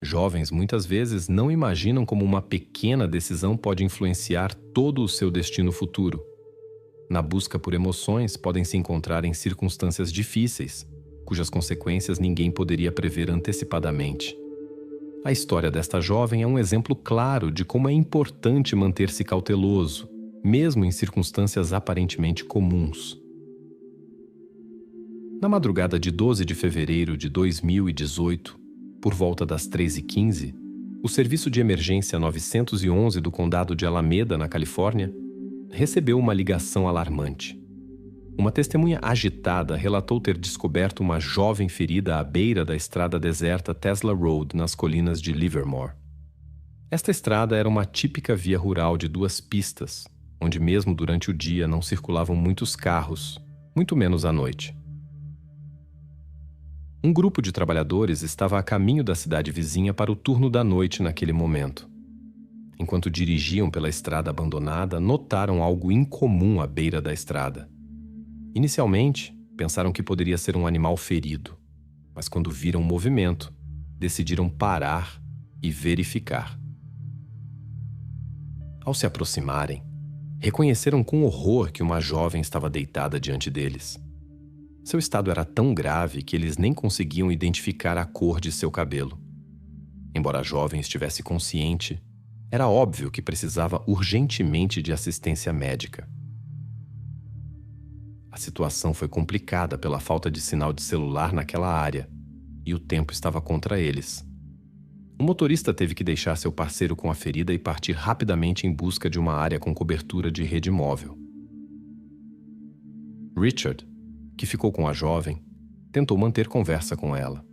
Jovens muitas vezes não imaginam como uma pequena decisão pode influenciar todo o seu destino futuro. Na busca por emoções, podem se encontrar em circunstâncias difíceis, cujas consequências ninguém poderia prever antecipadamente. A história desta jovem é um exemplo claro de como é importante manter-se cauteloso, mesmo em circunstâncias aparentemente comuns. Na madrugada de 12 de fevereiro de 2018, por volta das 3h15, o Serviço de Emergência 911 do Condado de Alameda, na Califórnia, recebeu uma ligação alarmante. Uma testemunha agitada relatou ter descoberto uma jovem ferida à beira da estrada deserta Tesla Road, nas colinas de Livermore. Esta estrada era uma típica via rural de 2 pistas, onde mesmo durante o dia não circulavam muitos carros, muito menos à noite. Um grupo de trabalhadores estava a caminho da cidade vizinha para o turno da noite naquele momento. Enquanto dirigiam pela estrada abandonada, notaram algo incomum à beira da estrada. Inicialmente, pensaram que poderia ser um animal ferido, mas quando viram o movimento, decidiram parar e verificar. Ao se aproximarem, reconheceram com horror que uma jovem estava deitada diante deles. Seu estado era tão grave que eles nem conseguiam identificar a cor de seu cabelo. Embora a jovem estivesse consciente, era óbvio que precisava urgentemente de assistência médica. A situação foi complicada pela falta de sinal de celular naquela área, e o tempo estava contra eles. O motorista teve que deixar seu parceiro com a ferida e partir rapidamente em busca de uma área com cobertura de rede móvel. Richard, que ficou com a jovem, tentou manter conversa com ela.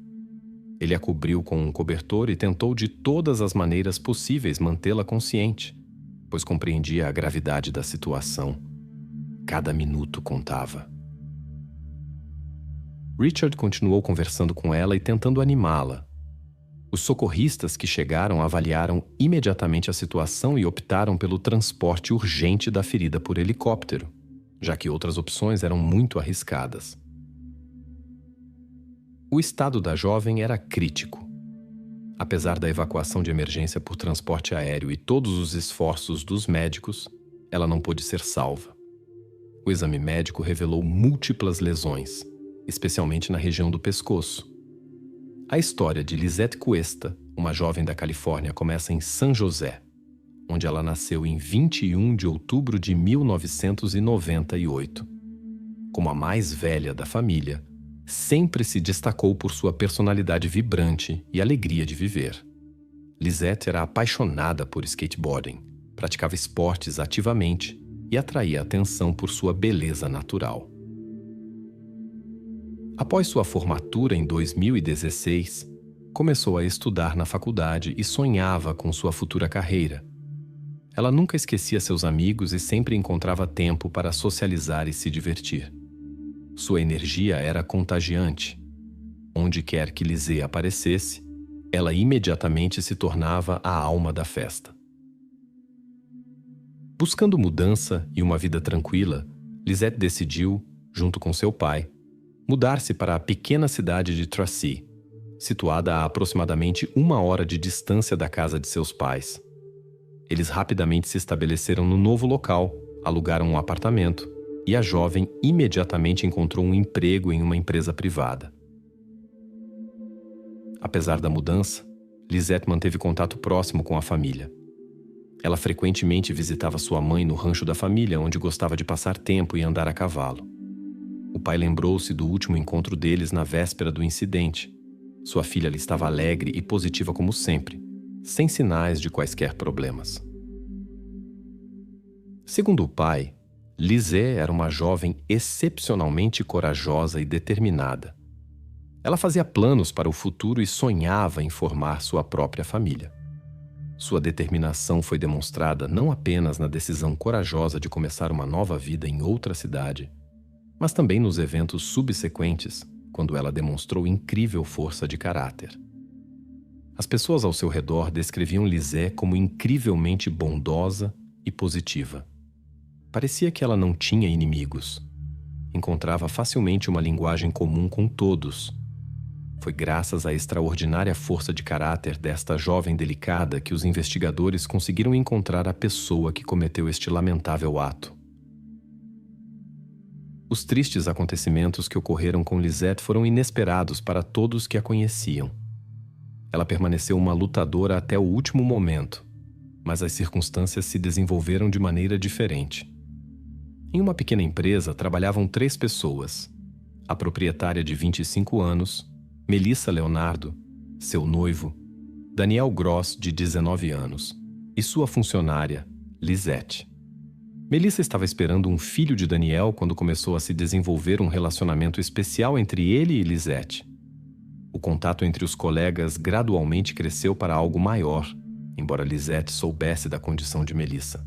Ele a cobriu com um cobertor e tentou de todas as maneiras possíveis mantê-la consciente, pois compreendia a gravidade da situação. Cada minuto contava. Richard continuou conversando com ela e tentando animá-la. Os socorristas que chegaram avaliaram imediatamente a situação e optaram pelo transporte urgente da ferida por helicóptero, já que outras opções eram muito arriscadas. O estado da jovem era crítico. Apesar da evacuação de emergência por transporte aéreo e todos os esforços dos médicos, ela não pôde ser salva. O exame médico revelou múltiplas lesões, especialmente na região do pescoço. A história de Lizette Cuesta, uma jovem da Califórnia, começa em San José, onde ela nasceu em 21 de outubro de 1998. Como a mais velha da família, sempre se destacou por sua personalidade vibrante e alegria de viver. Lizette era apaixonada por skateboarding, praticava esportes ativamente e atraía atenção por sua beleza natural. Após sua formatura em 2016, começou a estudar na faculdade e sonhava com sua futura carreira. Ela nunca esquecia seus amigos e sempre encontrava tempo para socializar e se divertir. Sua energia era contagiante. Onde quer que Lizzie aparecesse, ela imediatamente se tornava a alma da festa. Buscando mudança e uma vida tranquila, Lizette decidiu, junto com seu pai, mudar-se para a pequena cidade de Tracy, situada a aproximadamente 1 hora de distância da casa de seus pais. Eles rapidamente se estabeleceram no novo local, alugaram um apartamento e a jovem imediatamente encontrou um emprego em uma empresa privada. Apesar da mudança, Lizette manteve contato próximo com a família. Ela frequentemente visitava sua mãe no rancho da família, onde gostava de passar tempo e andar a cavalo. O pai lembrou-se do último encontro deles na véspera do incidente. Sua filha ali estava alegre e positiva como sempre, sem sinais de quaisquer problemas. Segundo o pai, Lizzie era uma jovem excepcionalmente corajosa e determinada. Ela fazia planos para o futuro e sonhava em formar sua própria família. Sua determinação foi demonstrada não apenas na decisão corajosa de começar uma nova vida em outra cidade, mas também nos eventos subsequentes, quando ela demonstrou incrível força de caráter. As pessoas ao seu redor descreviam Lizzie como incrivelmente bondosa e positiva. Parecia que ela não tinha inimigos. Encontrava facilmente uma linguagem comum com todos. Foi graças à extraordinária força de caráter desta jovem delicada que os investigadores conseguiram encontrar a pessoa que cometeu este lamentável ato. Os tristes acontecimentos que ocorreram com Lisette foram inesperados para todos que a conheciam. Ela permaneceu uma lutadora até o último momento, mas as circunstâncias se desenvolveram de maneira diferente. Em uma pequena empresa trabalhavam 3 pessoas: a proprietária de 25 anos, Melissa Leonardo, seu noivo, Daniel Gross, de 19 anos, e sua funcionária, Lisette. Melissa estava esperando um filho de Daniel quando começou a se desenvolver um relacionamento especial entre ele e Lisette. O contato entre os colegas gradualmente cresceu para algo maior, embora Lisette soubesse da condição de Melissa.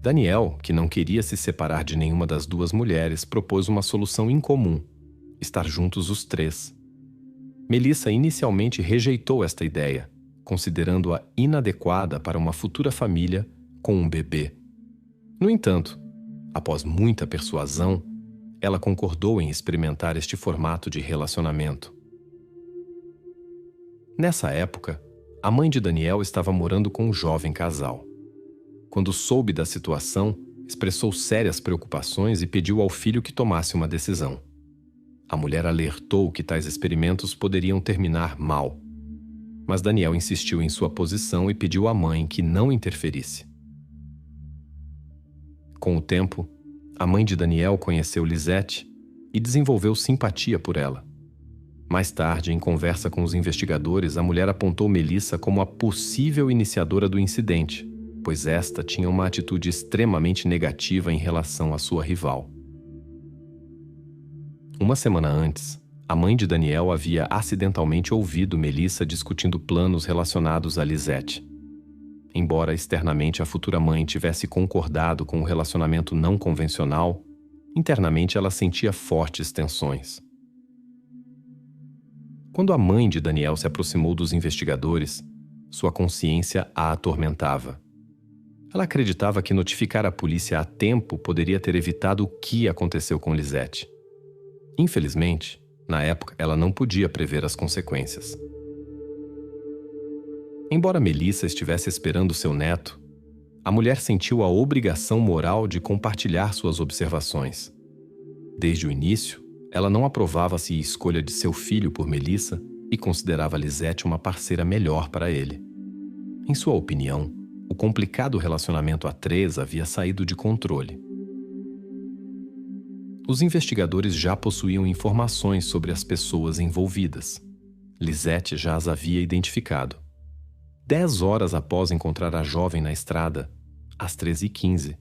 Daniel, que não queria se separar de nenhuma das 2 mulheres, propôs uma solução incomum: estar juntos os 3. Melissa inicialmente rejeitou esta ideia, considerando-a inadequada para uma futura família com um bebê. No entanto, após muita persuasão, ela concordou em experimentar este formato de relacionamento. Nessa época, a mãe de Daniel estava morando com um jovem casal. Quando soube da situação, expressou sérias preocupações e pediu ao filho que tomasse uma decisão. A mulher alertou que tais experimentos poderiam terminar mal, mas Daniel insistiu em sua posição e pediu à mãe que não interferisse. Com o tempo, a mãe de Daniel conheceu Lisette e desenvolveu simpatia por ela. Mais tarde, em conversa com os investigadores, a mulher apontou Melissa como a possível iniciadora do incidente, pois esta tinha uma atitude extremamente negativa em relação à sua rival. Uma semana antes, a mãe de Daniel havia acidentalmente ouvido Melissa discutindo planos relacionados a Lisette. Embora externamente a futura mãe tivesse concordado com o relacionamento não convencional, internamente ela sentia fortes tensões. Quando a mãe de Daniel se aproximou dos investigadores, sua consciência a atormentava. Ela acreditava que notificar a polícia a tempo poderia ter evitado o que aconteceu com Lisette. Infelizmente, na época, ela não podia prever as consequências. Embora Melissa estivesse esperando seu neto, a mulher sentiu a obrigação moral de compartilhar suas observações. Desde o início, ela não aprovava-se a escolha de seu filho por Melissa e considerava Lisette uma parceira melhor para ele. Em sua opinião, o complicado relacionamento a 3 havia saído de controle. Os investigadores já possuíam informações sobre as pessoas envolvidas. Lisette já as havia identificado. 10 horas após encontrar a jovem na estrada, às 13h15,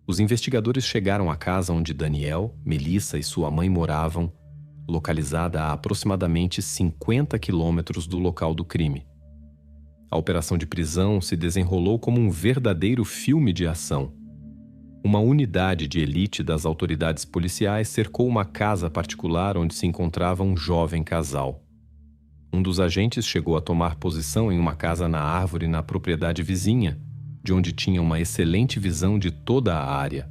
os investigadores chegaram à casa onde Daniel, Melissa e sua mãe moravam, localizada a aproximadamente 50 quilômetros do local do crime. A operação de prisão se desenrolou como um verdadeiro filme de ação. Uma unidade de elite das autoridades policiais cercou uma casa particular onde se encontrava um jovem casal. Um dos agentes chegou a tomar posição em uma casa na árvore na propriedade vizinha, de onde tinha uma excelente visão de toda a área.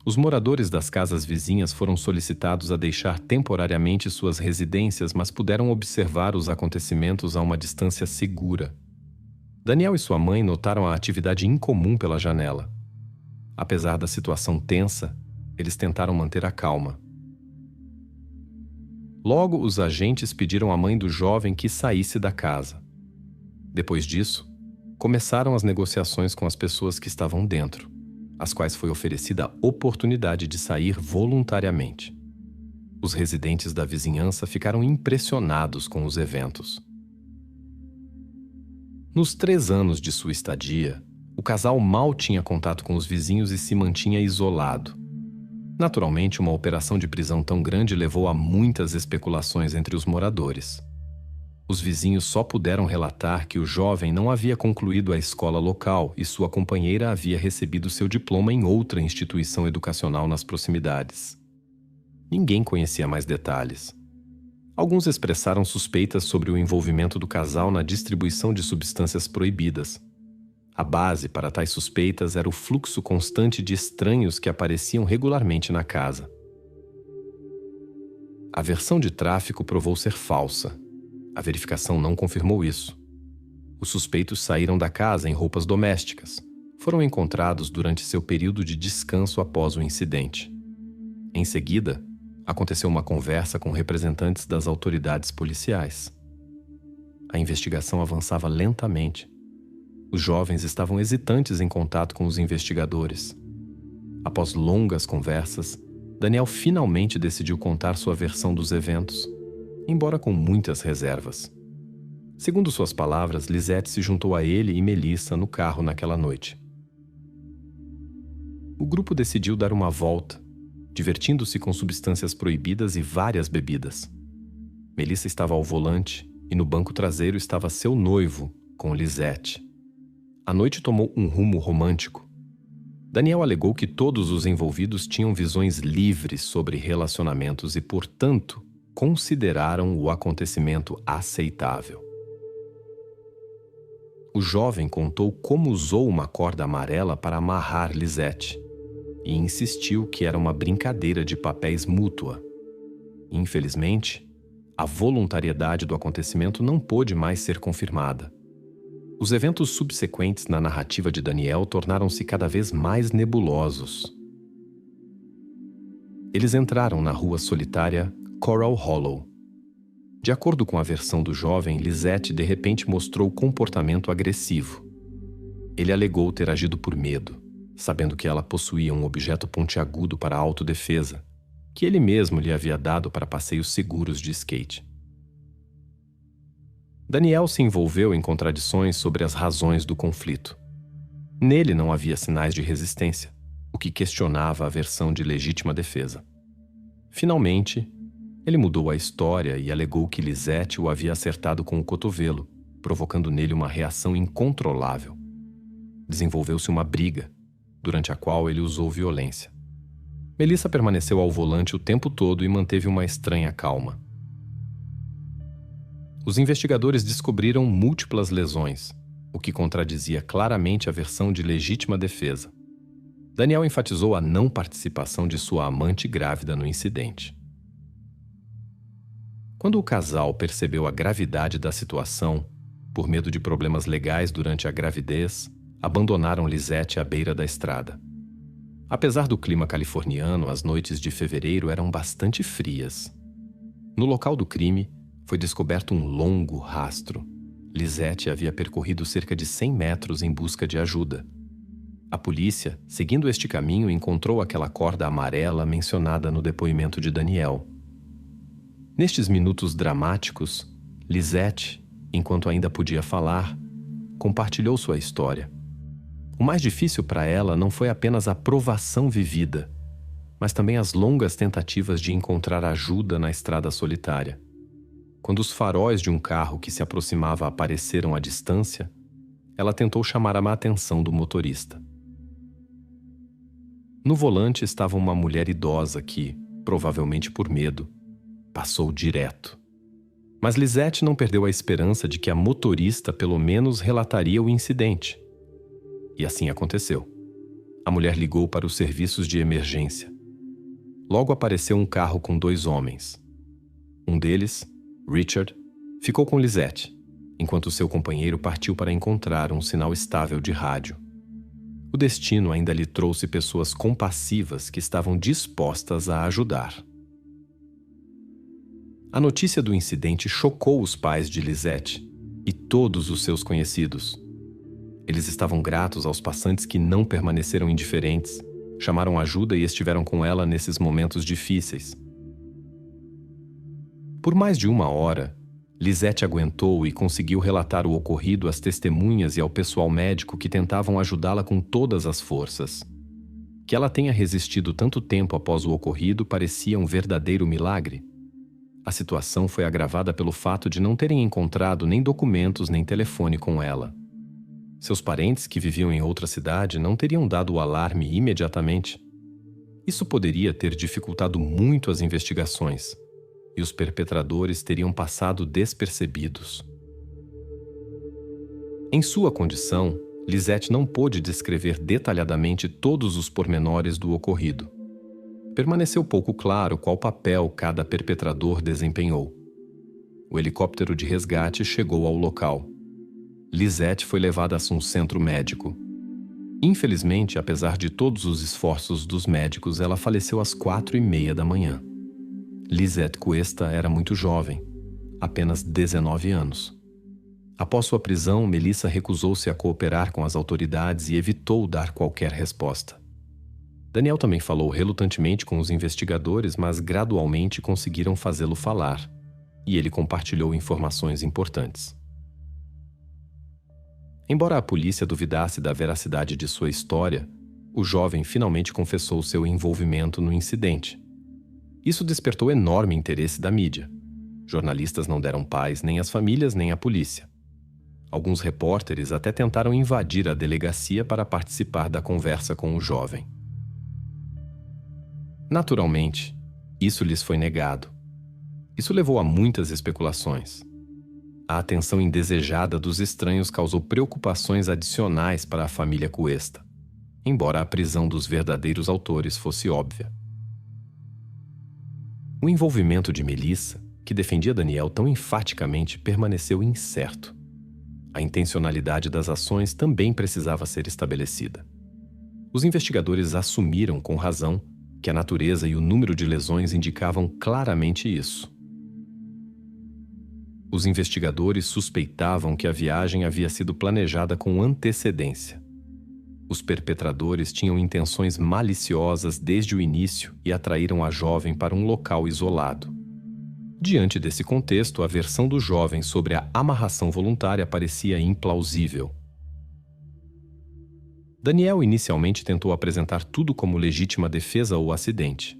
Os moradores das casas vizinhas foram solicitados a deixar temporariamente suas residências, mas puderam observar os acontecimentos a uma distância segura. Daniel e sua mãe notaram a atividade incomum pela janela. Apesar da situação tensa, eles tentaram manter a calma. Logo, os agentes pediram à mãe do jovem que saísse da casa. Depois disso, começaram as negociações com as pessoas que estavam dentro, às quais foi oferecida a oportunidade de sair voluntariamente. Os residentes da vizinhança ficaram impressionados com os eventos. Nos 3 anos de sua estadia, o casal mal tinha contato com os vizinhos e se mantinha isolado. Naturalmente, uma operação de prisão tão grande levou a muitas especulações entre os moradores. Os vizinhos só puderam relatar que o jovem não havia concluído a escola local e sua companheira havia recebido seu diploma em outra instituição educacional nas proximidades. Ninguém conhecia mais detalhes. Alguns expressaram suspeitas sobre o envolvimento do casal na distribuição de substâncias proibidas. A base para tais suspeitas era o fluxo constante de estranhos que apareciam regularmente na casa. A versão de tráfico provou ser falsa. A verificação não confirmou isso. Os suspeitos saíram da casa em roupas domésticas. Foram encontrados durante seu período de descanso após o incidente. Em seguida, aconteceu uma conversa com representantes das autoridades policiais. A investigação avançava lentamente. Os jovens estavam hesitantes em contato com os investigadores. Após longas conversas, Daniel finalmente decidiu contar sua versão dos eventos, embora com muitas reservas. Segundo suas palavras, Lisette se juntou a ele e Melissa no carro naquela noite. O grupo decidiu dar uma volta, divertindo-se com substâncias proibidas e várias bebidas. Melissa estava ao volante e no banco traseiro estava seu noivo, com Lisette. A noite tomou um rumo romântico. Daniel alegou que todos os envolvidos tinham visões livres sobre relacionamentos e, portanto, consideraram o acontecimento aceitável. O jovem contou como usou uma corda amarela para amarrar Lisette e insistiu que era uma brincadeira de papéis mútua. Infelizmente, a voluntariedade do acontecimento não pôde mais ser confirmada. Os eventos subsequentes na narrativa de Daniel tornaram-se cada vez mais nebulosos. Eles entraram na rua solitária Coral Hollow. De acordo com a versão do jovem, Lisette de repente mostrou comportamento agressivo. Ele alegou ter agido por medo, sabendo que ela possuía um objeto pontiagudo para autodefesa, que ele mesmo lhe havia dado para passeios seguros de skate. Daniel se envolveu em contradições sobre as razões do conflito. Nele não havia sinais de resistência, o que questionava a versão de legítima defesa. Finalmente, ele mudou a história e alegou que Lisette o havia acertado com o cotovelo, provocando nele uma reação incontrolável. Desenvolveu-se uma briga, durante a qual ele usou violência. Melissa permaneceu ao volante o tempo todo e manteve uma estranha calma. Os investigadores descobriram múltiplas lesões, o que contradizia claramente a versão de legítima defesa. Daniel enfatizou a não participação de sua amante grávida no incidente. Quando o casal percebeu a gravidade da situação, por medo de problemas legais durante a gravidez, abandonaram Lisette à beira da estrada. Apesar do clima californiano, as noites de fevereiro eram bastante frias. No local do crime, foi descoberto um longo rastro. Lisette havia percorrido cerca de 100 metros em busca de ajuda. A polícia, seguindo este caminho, encontrou aquela corda amarela mencionada no depoimento de Daniel. Nestes minutos dramáticos, Lisette, enquanto ainda podia falar, compartilhou sua história. O mais difícil para ela não foi apenas a provação vivida, mas também as longas tentativas de encontrar ajuda na estrada solitária. Quando os faróis de um carro que se aproximava apareceram à distância, ela tentou chamar a atenção do motorista. No volante estava uma mulher idosa que, provavelmente por medo, passou direto. Mas Lisette não perdeu a esperança de que a motorista pelo menos relataria o incidente. E assim aconteceu. A mulher ligou para os serviços de emergência. Logo apareceu um carro com 2 homens. Um deles, Richard, ficou com Lisette, enquanto seu companheiro partiu para encontrar um sinal estável de rádio. O destino ainda lhe trouxe pessoas compassivas que estavam dispostas a ajudar. A notícia do incidente chocou os pais de Lisette e todos os seus conhecidos. Eles estavam gratos aos passantes que não permaneceram indiferentes, chamaram ajuda e estiveram com ela nesses momentos difíceis. Por mais de 1 hora, Lisette aguentou e conseguiu relatar o ocorrido às testemunhas e ao pessoal médico que tentavam ajudá-la com todas as forças. Que ela tenha resistido tanto tempo após o ocorrido parecia um verdadeiro milagre. A situação foi agravada pelo fato de não terem encontrado nem documentos nem telefone com ela. Seus parentes, que viviam em outra cidade, não teriam dado o alarme imediatamente. Isso poderia ter dificultado muito as investigações, e os perpetradores teriam passado despercebidos. Em sua condição, Lisette não pôde descrever detalhadamente todos os pormenores do ocorrido. Permaneceu pouco claro qual papel cada perpetrador desempenhou. O helicóptero de resgate chegou ao local. Lisette foi levada a um centro médico. Infelizmente, apesar de todos os esforços dos médicos, ela faleceu às 4h30 da manhã. Lisette Cuesta era muito jovem, apenas 19 anos. Após sua prisão, Melissa recusou-se a cooperar com as autoridades e evitou dar qualquer resposta. Daniel também falou relutantemente com os investigadores, mas gradualmente conseguiram fazê-lo falar, e ele compartilhou informações importantes. Embora a polícia duvidasse da veracidade de sua história, o jovem finalmente confessou seu envolvimento no incidente. Isso despertou enorme interesse da mídia. Jornalistas não deram paz nem às famílias nem à polícia. Alguns repórteres até tentaram invadir a delegacia para participar da conversa com o jovem. Naturalmente, isso lhes foi negado. Isso levou a muitas especulações. A atenção indesejada dos estranhos causou preocupações adicionais para a família Cuesta, embora a prisão dos verdadeiros autores fosse óbvia. O envolvimento de Melissa, que defendia Daniel tão enfaticamente, permaneceu incerto. A intencionalidade das ações também precisava ser estabelecida. Os investigadores assumiram, com razão, que a natureza e o número de lesões indicavam claramente isso. Os investigadores suspeitavam que a viagem havia sido planejada com antecedência. Os perpetradores tinham intenções maliciosas desde o início e atraíram a jovem para um local isolado. Diante desse contexto, a versão do jovem sobre a amarração voluntária parecia implausível. Daniel inicialmente tentou apresentar tudo como legítima defesa ou acidente,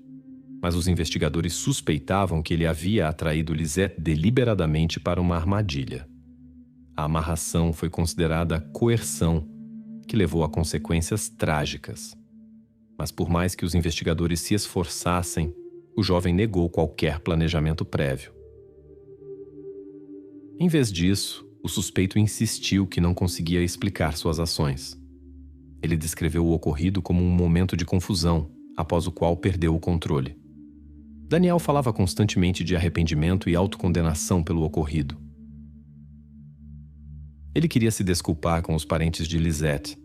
mas os investigadores suspeitavam que ele havia atraído Lisette deliberadamente para uma armadilha. A amarração foi considerada coerção, que levou a consequências trágicas. Mas por mais que os investigadores se esforçassem, o jovem negou qualquer planejamento prévio. Em vez disso, o suspeito insistiu que não conseguia explicar suas ações. Ele descreveu o ocorrido como um momento de confusão, após o qual perdeu o controle. Daniel falava constantemente de arrependimento e autocondenação pelo ocorrido. Ele queria se desculpar com os parentes de Lisette,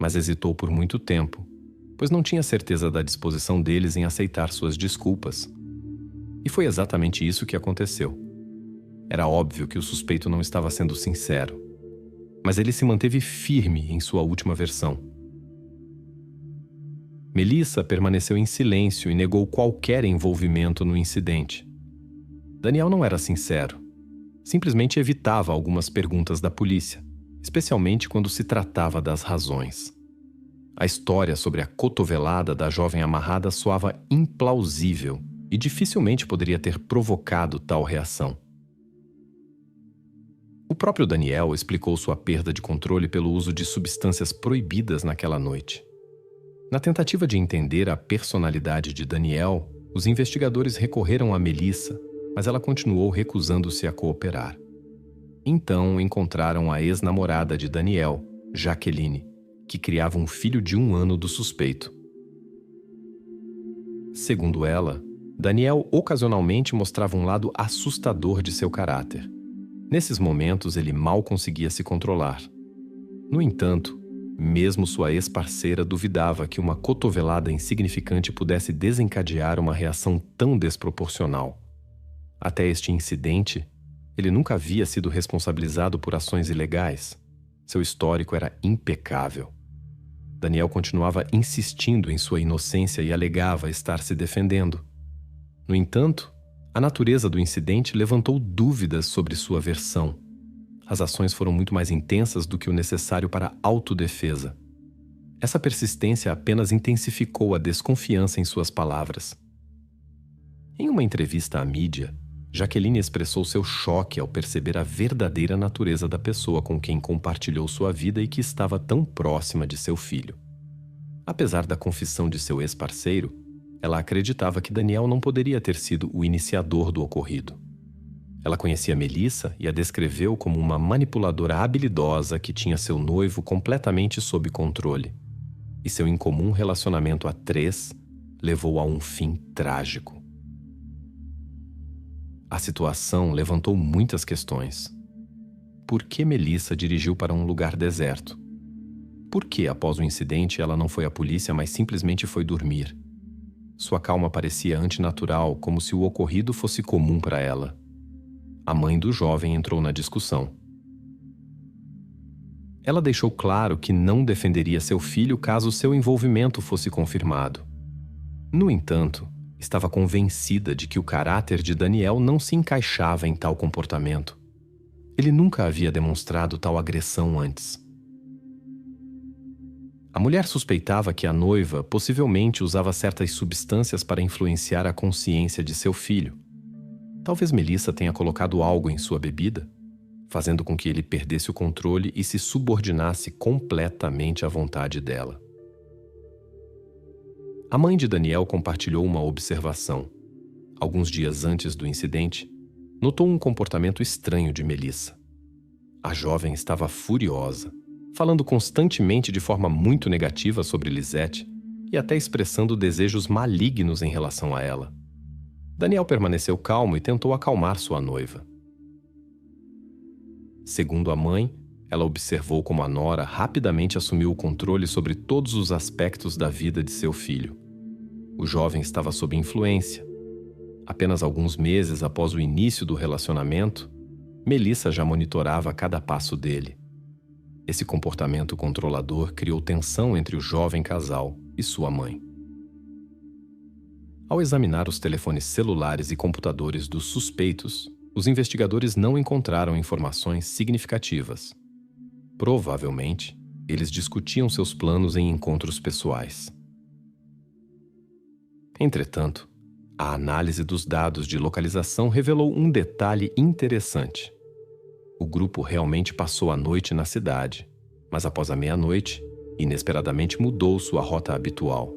mas hesitou por muito tempo, pois não tinha certeza da disposição deles em aceitar suas desculpas. E foi exatamente isso que aconteceu. Era óbvio que o suspeito não estava sendo sincero, mas ele se manteve firme em sua última versão. Melissa permaneceu em silêncio e negou qualquer envolvimento no incidente. Daniel não era sincero. Simplesmente evitava algumas perguntas da polícia, especialmente quando se tratava das razões. A história sobre a cotovelada da jovem amarrada soava implausível e dificilmente poderia ter provocado tal reação. O próprio Daniel explicou sua perda de controle pelo uso de substâncias proibidas naquela noite. Na tentativa de entender a personalidade de Daniel, os investigadores recorreram a Melissa, mas ela continuou recusando-se a cooperar. Então encontraram a ex-namorada de Daniel, Jaqueline, que criava um filho de 1 ano do suspeito. Segundo ela, Daniel ocasionalmente mostrava um lado assustador de seu caráter. Nesses momentos, ele mal conseguia se controlar. No entanto, mesmo sua ex-parceira duvidava que uma cotovelada insignificante pudesse desencadear uma reação tão desproporcional. Até este incidente, ele nunca havia sido responsabilizado por ações ilegais. Seu histórico era impecável. Daniel continuava insistindo em sua inocência e alegava estar se defendendo. No entanto, a natureza do incidente levantou dúvidas sobre sua versão. As ações foram muito mais intensas do que o necessário para autodefesa. Essa persistência apenas intensificou a desconfiança em suas palavras. Em uma entrevista à mídia, Jaqueline expressou seu choque ao perceber a verdadeira natureza da pessoa com quem compartilhou sua vida e que estava tão próxima de seu filho. Apesar da confissão de seu ex-parceiro, ela acreditava que Daniel não poderia ter sido o iniciador do ocorrido. Ela conhecia Melissa e a descreveu como uma manipuladora habilidosa que tinha seu noivo completamente sob controle. E seu incomum relacionamento a 3 levou a um fim trágico. A situação levantou muitas questões. Por que Melissa dirigiu para um lugar deserto? Por que, após o incidente, ela não foi à polícia, mas simplesmente foi dormir? Sua calma parecia antinatural, como se o ocorrido fosse comum para ela. A mãe do jovem entrou na discussão. Ela deixou claro que não defenderia seu filho caso seu envolvimento fosse confirmado. No entanto, estava convencida de que o caráter de Daniel não se encaixava em tal comportamento. Ele nunca havia demonstrado tal agressão antes. A mulher suspeitava que a noiva possivelmente usava certas substâncias para influenciar a consciência de seu filho. Talvez Melissa tenha colocado algo em sua bebida, fazendo com que ele perdesse o controle e se subordinasse completamente à vontade dela. A mãe de Daniel compartilhou uma observação. Alguns dias antes do incidente, notou um comportamento estranho de Melissa. A jovem estava furiosa, falando constantemente de forma muito negativa sobre Lisette e até expressando desejos malignos em relação a ela. Daniel permaneceu calmo e tentou acalmar sua noiva. Segundo a mãe, ela observou como a nora rapidamente assumiu o controle sobre todos os aspectos da vida de seu filho. O jovem estava sob influência. Apenas alguns meses após o início do relacionamento, Melissa já monitorava cada passo dele. Esse comportamento controlador criou tensão entre o jovem casal e sua mãe. Ao examinar os telefones celulares e computadores dos suspeitos, os investigadores não encontraram informações significativas. Provavelmente, eles discutiam seus planos em encontros pessoais. Entretanto, a análise dos dados de localização revelou um detalhe interessante. O grupo realmente passou a noite na cidade, mas após a meia-noite, inesperadamente mudou sua rota habitual.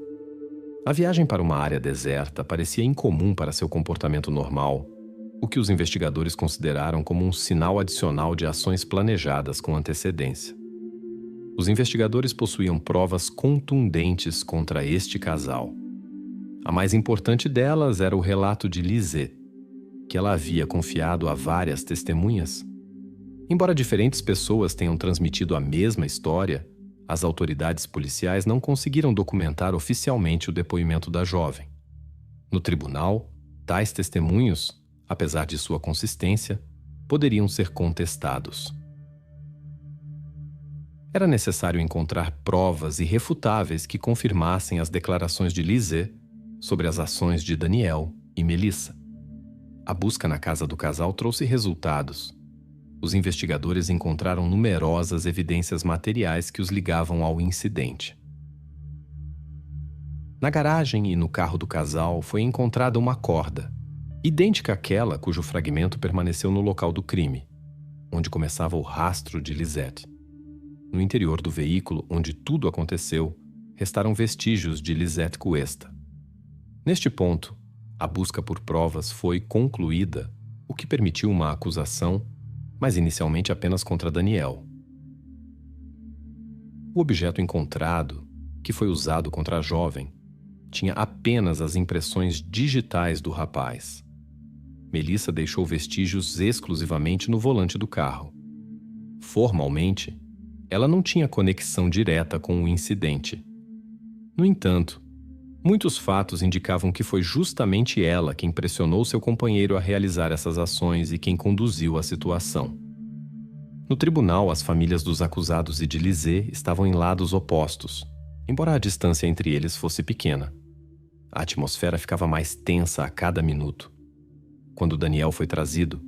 A viagem para uma área deserta parecia incomum para seu comportamento normal, o que os investigadores consideraram como um sinal adicional de ações planejadas com antecedência. Os investigadores possuíam provas contundentes contra este casal. A mais importante delas era o relato de Lisette, que ela havia confiado a várias testemunhas. Embora diferentes pessoas tenham transmitido a mesma história, as autoridades policiais não conseguiram documentar oficialmente o depoimento da jovem. No tribunal, tais testemunhos, apesar de sua consistência, poderiam ser contestados. Era necessário encontrar provas irrefutáveis que confirmassem as declarações de Lisette sobre as ações de Daniel e Melissa. A busca na casa do casal trouxe resultados. Os investigadores encontraram numerosas evidências materiais que os ligavam ao incidente. Na garagem e no carro do casal foi encontrada uma corda, idêntica àquela cujo fragmento permaneceu no local do crime, onde começava o rastro de Lisette. No interior do veículo onde tudo aconteceu, restaram vestígios de Lisette Cuesta. Neste ponto, a busca por provas foi concluída, o que permitiu uma acusação, mas inicialmente apenas contra Daniel. O objeto encontrado, que foi usado contra a jovem, tinha apenas as impressões digitais do rapaz. Melissa deixou vestígios exclusivamente no volante do carro. Formalmente, ela não tinha conexão direta com o incidente. No entanto, muitos fatos indicavam que foi justamente ela quem pressionou seu companheiro a realizar essas ações e quem conduziu a situação. No tribunal, as famílias dos acusados e de Lisette estavam em lados opostos, embora a distância entre eles fosse pequena. A atmosfera ficava mais tensa a cada minuto. Quando Daniel foi trazido,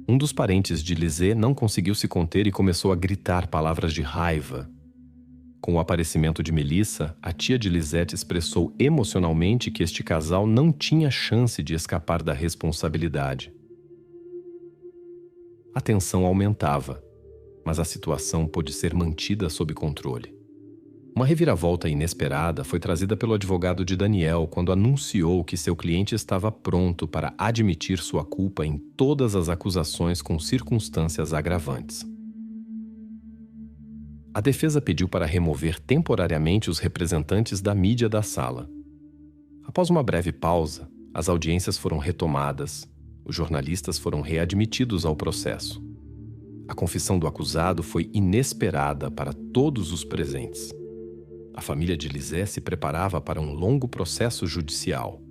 um dos parentes de Lisette não conseguiu se conter e começou a gritar palavras de raiva. Com o aparecimento de Melissa, a tia de Lisette expressou emocionalmente que este casal não tinha chance de escapar da responsabilidade. A tensão aumentava, mas a situação pôde ser mantida sob controle. Uma reviravolta inesperada foi trazida pelo advogado de Daniel quando anunciou que seu cliente estava pronto para admitir sua culpa em todas as acusações com circunstâncias agravantes. A defesa pediu para remover temporariamente os representantes da mídia da sala. Após uma breve pausa, as audiências foram retomadas. Os jornalistas foram readmitidos ao processo. A confissão do acusado foi inesperada para todos os presentes. A família de Lisette se preparava para um longo processo judicial.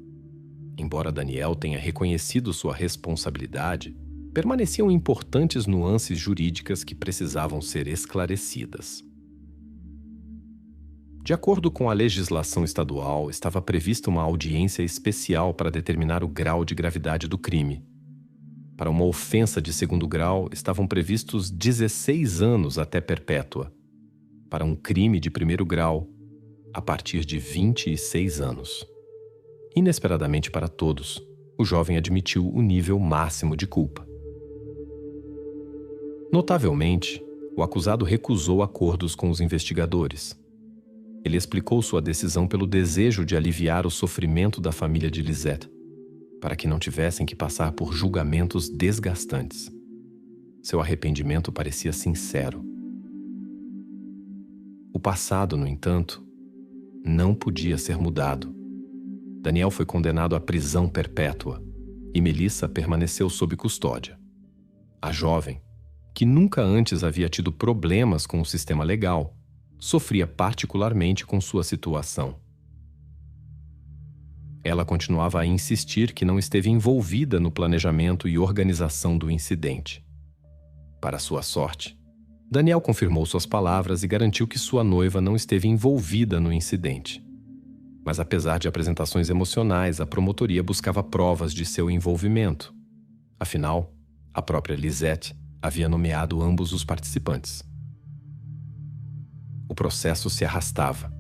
Embora Daniel tenha reconhecido sua responsabilidade, permaneciam importantes nuances jurídicas que precisavam ser esclarecidas. De acordo com a legislação estadual, estava prevista uma audiência especial para determinar o grau de gravidade do crime. Para uma ofensa de segundo grau, estavam previstos 16 anos até perpétua. Para um crime de primeiro grau, a partir de 26 anos. Inesperadamente para todos, o jovem admitiu o nível máximo de culpa. Notavelmente, o acusado recusou acordos com os investigadores. Ele explicou sua decisão pelo desejo de aliviar o sofrimento da família de Lisette, para que não tivessem que passar por julgamentos desgastantes. Seu arrependimento parecia sincero. O passado, no entanto, não podia ser mudado. Daniel foi condenado à prisão perpétua e Melissa permaneceu sob custódia. A jovem, que nunca antes havia tido problemas com o sistema legal, sofria particularmente com sua situação. Ela continuava a insistir que não esteve envolvida no planejamento e organização do incidente. Para sua sorte, Daniel confirmou suas palavras e garantiu que sua noiva não esteve envolvida no incidente. Mas apesar de apresentações emocionais, a promotoria buscava provas de seu envolvimento. Afinal, a própria Lisette havia nomeado ambos os participantes. O processo se arrastava.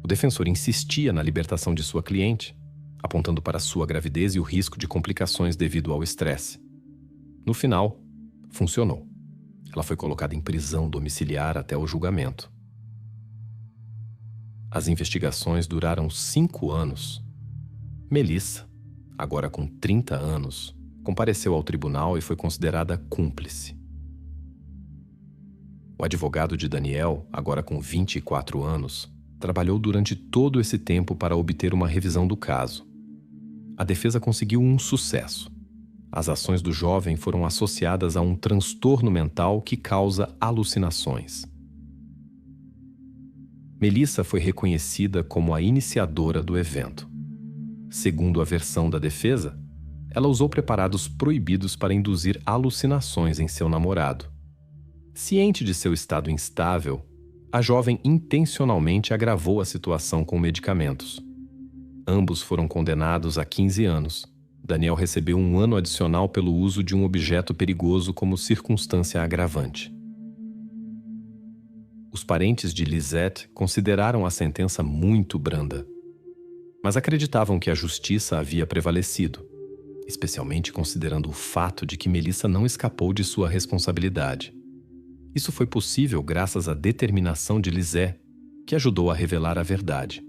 O defensor insistia na libertação de sua cliente, apontando para sua gravidez e o risco de complicações devido ao estresse. No final, funcionou. Ela foi colocada em prisão domiciliar até o julgamento. As investigações duraram 5 anos. Melissa, agora com 30 anos, compareceu ao tribunal e foi considerada cúmplice. O advogado de Daniel, agora com 24 anos, trabalhou durante todo esse tempo para obter uma revisão do caso. A defesa conseguiu um sucesso. As ações do jovem foram associadas a um transtorno mental que causa alucinações. Melissa foi reconhecida como a iniciadora do evento. Segundo a versão da defesa, ela usou preparados proibidos para induzir alucinações em seu namorado. Ciente de seu estado instável, a jovem intencionalmente agravou a situação com medicamentos. Ambos foram condenados a 15 anos. Daniel recebeu 1 ano adicional pelo uso de um objeto perigoso como circunstância agravante. Os parentes de Lisette consideraram a sentença muito branda, mas acreditavam que a justiça havia prevalecido, especialmente considerando o fato de que Melissa não escapou de sua responsabilidade. Isso foi possível graças à determinação de Lisette, que ajudou a revelar a verdade.